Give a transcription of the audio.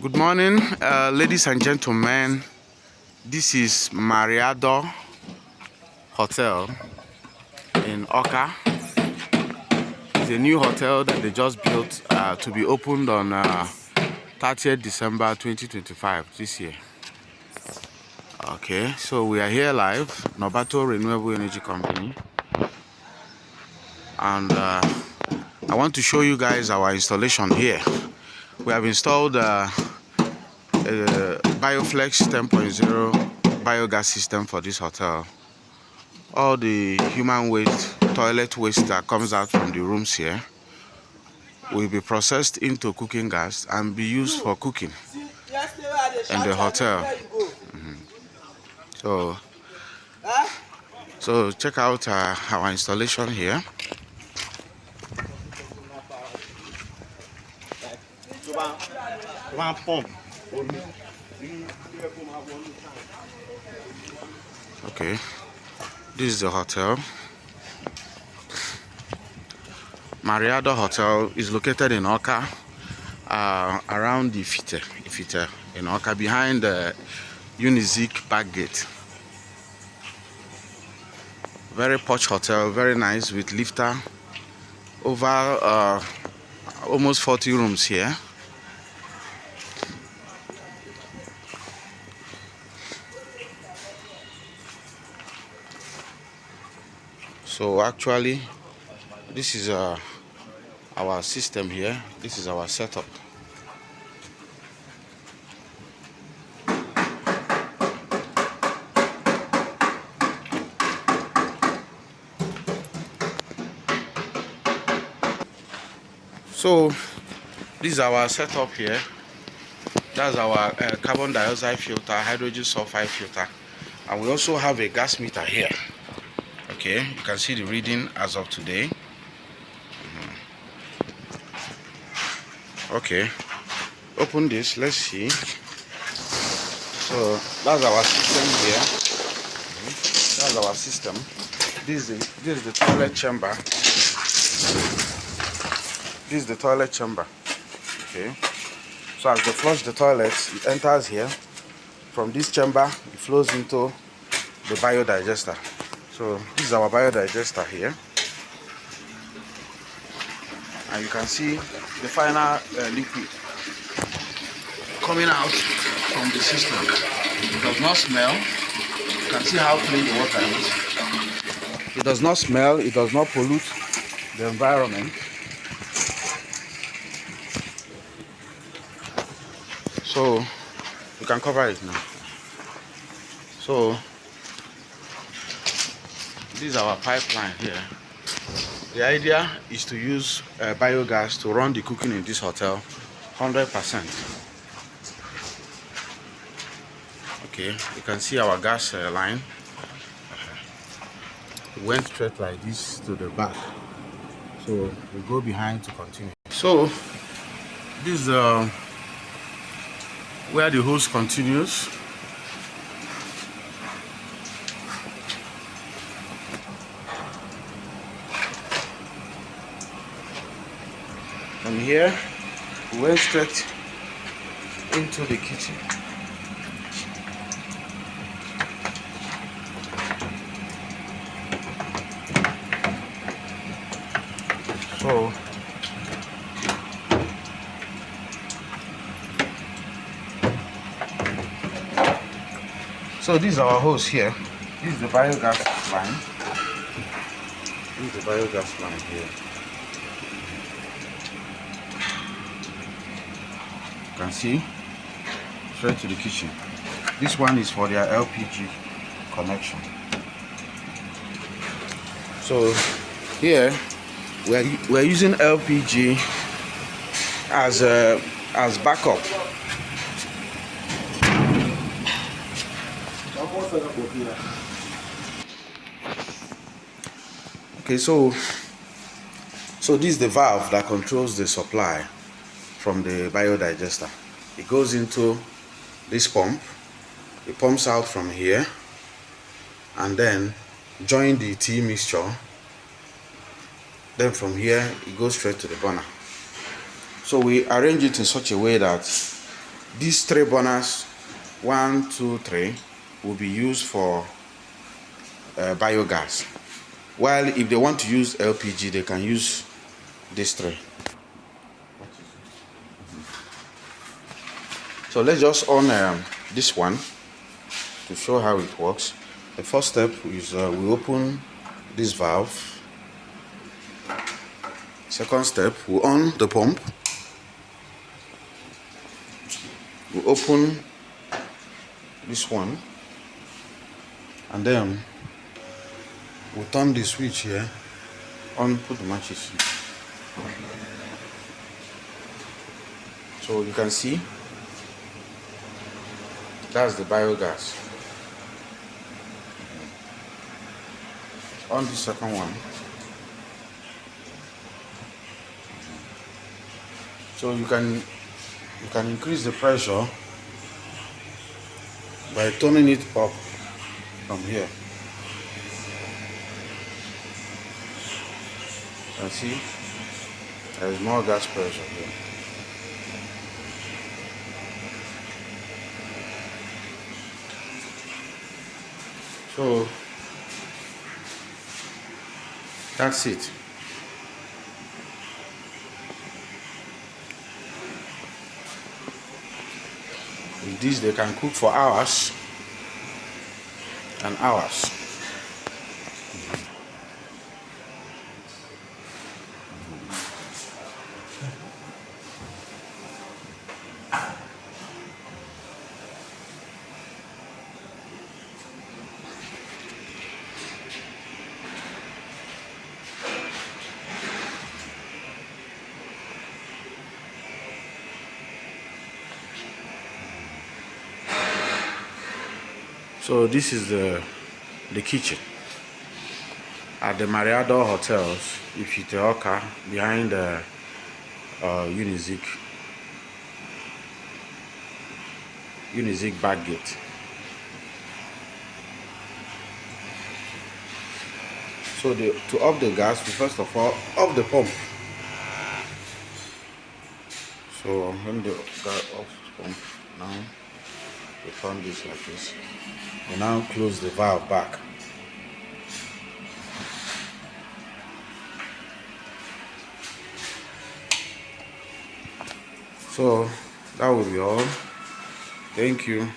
Good morning, ladies and gentlemen. This is Mariado Hotel in Oka. It's a new hotel that they just built to be opened on 30th December 2025 this year. Okay, so we are here live, Nobato Renewable Energy Company, and I want to show you guys our installation here. We have installed Bioflex 10.0 biogas system for this hotel. All the human waste, toilet waste that comes out from the rooms here will be processed into cooking gas and be used for cooking in the hotel. So check out our installation here. Okay, this is the hotel. Mariado Hotel is located in Oka, around the Ifite in Oka, behind the Unizik back gate. Very posh hotel, very nice, with lifter. Over almost 40 rooms here. So actually, this is our system here. This is our setup. So this is our setup here. That's our carbon dioxide filter, hydrogen sulfide filter, and we also have a gas meter here. Okay, you can see the reading as of today. Okay, open this, let's see. So that's our system here. That's our system. This is the toilet chamber. This is the toilet chamber. Okay, so as they flush the toilet, it enters here. From this chamber, it flows into the biodigester. So this is our biodigester here, and you can see the final liquid coming out from the system. It does not smell. You can see how clean the water is. It does not smell. It does not pollute the environment. So you can cover it now. So this is our pipeline here. The idea is to use biogas to run the cooking in this hotel 100%. Okay, you can see our gas line. It went straight like this to the back. So we go behind to continue. So this is where the hose continues. From here, we went straight into the kitchen. So this is our hose here. This is the biogas line. This is the biogas line here. You can see straight to the kitchen. This one is for their LPG connection. So here we're using LPG as backup. Okay, so this is the valve that controls the supply from the biodigester. It goes into this pump. It pumps out from here and then join the tea mixture. Then from here it goes straight to the burner. So we arrange it in such a way that These 3 burners, 1, 2, 3, will be used for biogas. While if they want to use LPG, they can use these 3. So let's just on this one to show how it works. The first step is we open this valve. Second step, we on the pump. We open this one, and then we turn the switch here on. Put the matches. So you can see that's the biogas. On the second one, so you can increase the pressure by turning it up from here. You can see there is more gas pressure here. So that's it. With this, they can cook for hours and hours. So this is the kitchen at the Mariado Hotels, Ifiteoka, behind the Unizik back gate. So to off the gas, we first of all off the pump. So when the gas off the pump, now we turn this like this. We now close the valve back. So that will be all. Thank you.